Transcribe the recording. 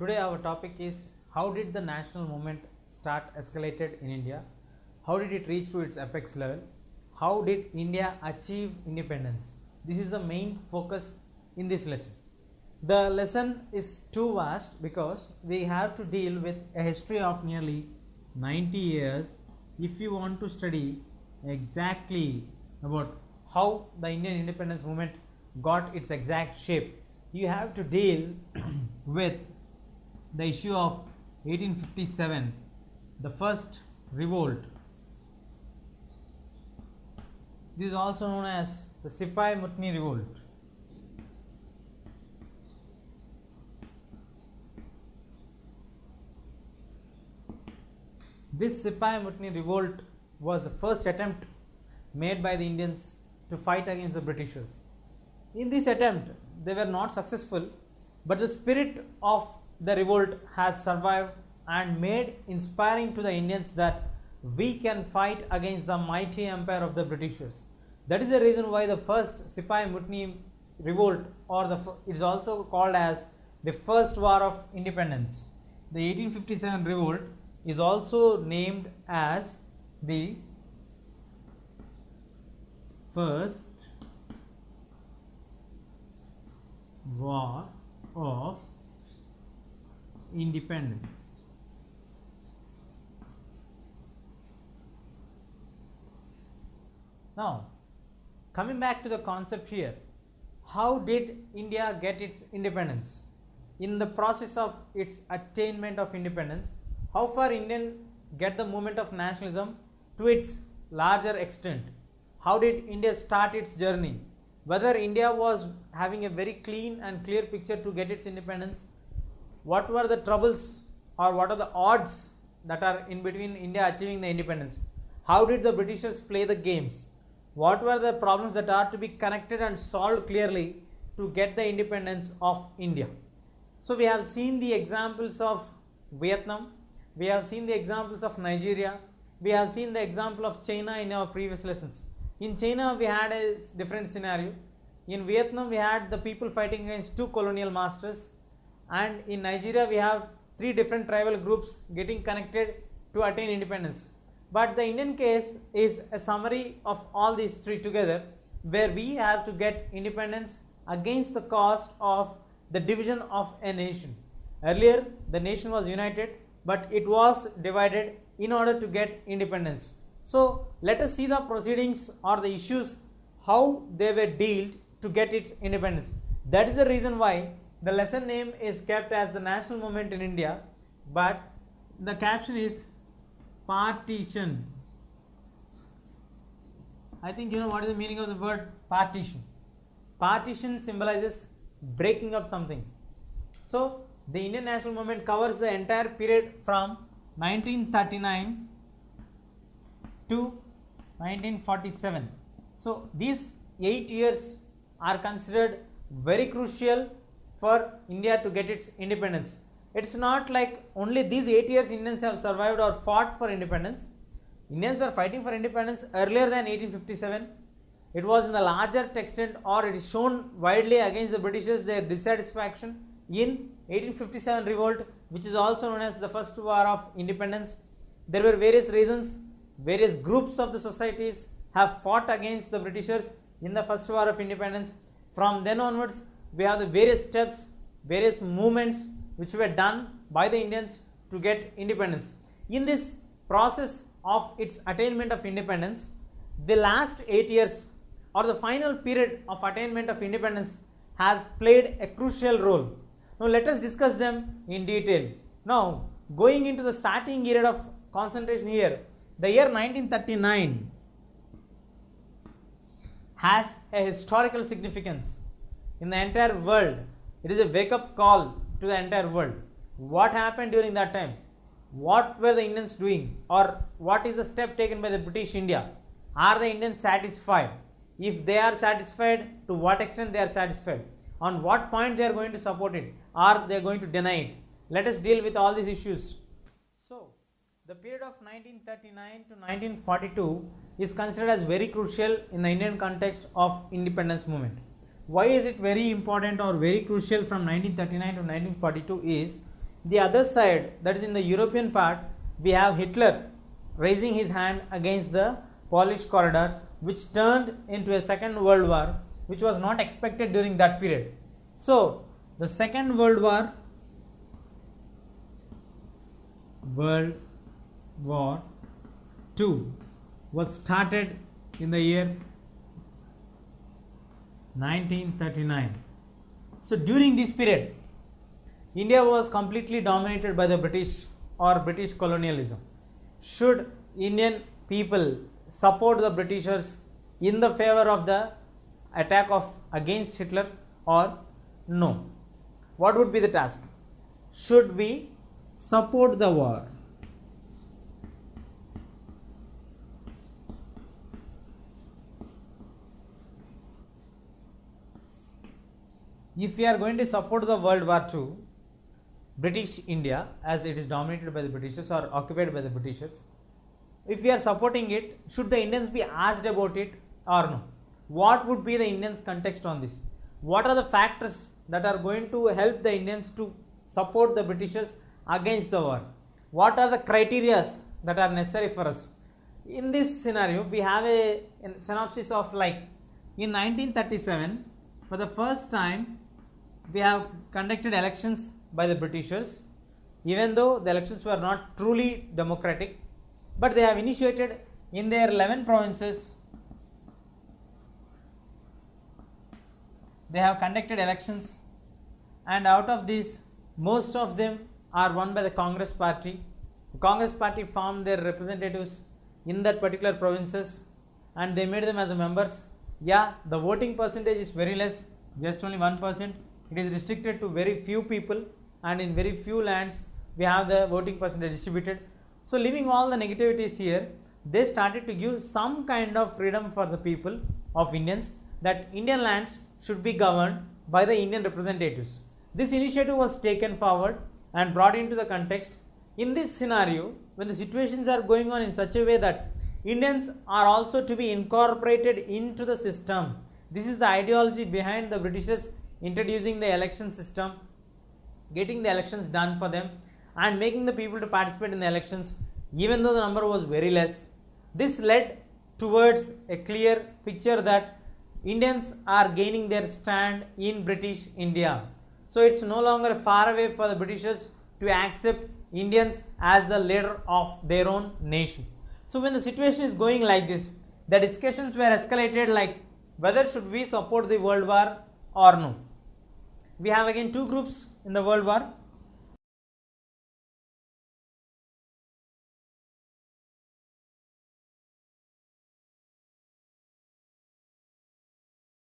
Today our topic is how did the national movement start escalated in India? How did it reach to its apex level? How did India achieve independence? This is the main focus in this lesson. The lesson is too vast because we have to deal with a history of nearly 90 years if you want to study exactly about how the Indian independence movement got its exact shape. You have to deal with the issue of 1857, the first revolt. This is also known as the Sipai Mutni revolt. This Sipai Mutni revolt was the first attempt made by the Indians to fight against the Britishers. In this attempt, they were not successful, but the spirit of the revolt has survived and made inspiring to the Indians that we can fight against the mighty empire of the Britishers. That is the reason why the first Sipai Mutni revolt, or it is also called as the first war of independence. The 1857 revolt is also named as the first war of independence. Now, coming back to the concept here, how did India get its independence? In the process of its attainment of independence, how far Indian get the movement of nationalism to its larger extent? How did India start its journey? Whether India was having a very clean and clear picture to get its independence? What were the troubles or what are the odds that are in between India achieving the independence? How did the Britishers play the games? What were the problems that are to be connected and solved clearly to get the independence of India? So we have seen the examples of Vietnam, we have seen the examples of Nigeria, we have seen the example of China in our previous lessons. In China we had a different scenario. In Vietnam we had the people fighting against two colonial masters, and in Nigeria we have three different tribal groups getting connected to attain independence. But the Indian case is a summary of all these three together, where we have to get independence against the cost of the division of a nation. Earlier the nation was united, but it was divided in order to get independence. So let us see the proceedings or the issues, how they were dealt to get its independence. That is the reason why the lesson name is kept as the national movement in India, but the caption is partition. I think you know what is the meaning of the word partition. Partition symbolizes breaking up something. So the Indian national movement covers the entire period from 1939 to 1947. So these 8 years are considered very crucial for India to get its independence. It's not like only these 8 years Indians have survived or fought for independence. Indians are fighting for independence earlier than 1857. It was in the larger extent, or it is shown widely against the Britishers their dissatisfaction in 1857 revolt, which is also known as the first war of independence. There were various reasons. Various groups of the societies have fought against the Britishers in the first war of independence. From then onwards, we have the various steps, various movements which were done by the Indians to get independence. In this process of its attainment of independence, the last 8 years or the final period of attainment of independence has played a crucial role. Now let us discuss them in detail. Now going into the starting period of concentration here, the year 1939 has a historical significance in the entire world. It is a wake-up call to the entire world. What happened during that time? What were the Indians doing, or what is the step taken by the British India? Are the Indians satisfied? If they are satisfied, to what extent they are satisfied? On what point they are going to support it? Are they going to deny it? Let us deal with all these issues. So the period of 1939 to 1942 is considered as very crucial in the Indian context of independence movement. Why is it very important or very crucial from 1939 to 1942 is, The other side, that is in the European part, we have Hitler raising his hand against the Polish corridor, which turned into a second world war, which was not expected during that period. So the second world war II was started in the year 1939. So during this period, India was completely dominated by the British or British colonialism. Should Indian people support the Britishers in the favor of the attack against Hitler or no? What would be the task? Should we support the war? If we are going to support the World War II, British India, as it is dominated by the Britishers or occupied by the Britishers, if we are supporting it, should the Indians be asked about it or no? What would be the Indians' context on this? What are the factors that are going to help the Indians to support the Britishers against the war? What are the criteria that are necessary for us? In this scenario, we have a synopsis of like in 1937, for the first time, we have conducted elections by the Britishers, even though the elections were not truly democratic, but they have initiated in their 11 provinces, they have conducted elections, and out of these, most of them are won by the Congress party. The Congress party formed their representatives in that particular provinces and they made them as members. Yeah, the voting percentage is very less, just only 1%. It is restricted to very few people, and in very few lands we have the voting percentage distributed. So leaving all the negativities here, they started to give some kind of freedom for the people of Indians, that Indian lands should be governed by the Indian representatives. This initiative was taken forward and brought into the context. In this scenario, when the situations are going on in such a way that Indians are also to be incorporated into the system, this is the ideology behind the Britishers introducing the election system, getting the elections done for them and making the people to participate in the elections, even though the number was very less. This led towards a clear picture that Indians are gaining their stand in British India. So it's no longer far away for the Britishers to accept Indians as the leader of their own nation. So when the situation is going like this, the discussions were escalated like whether should we support the World War or no. We have again two groups in the World War.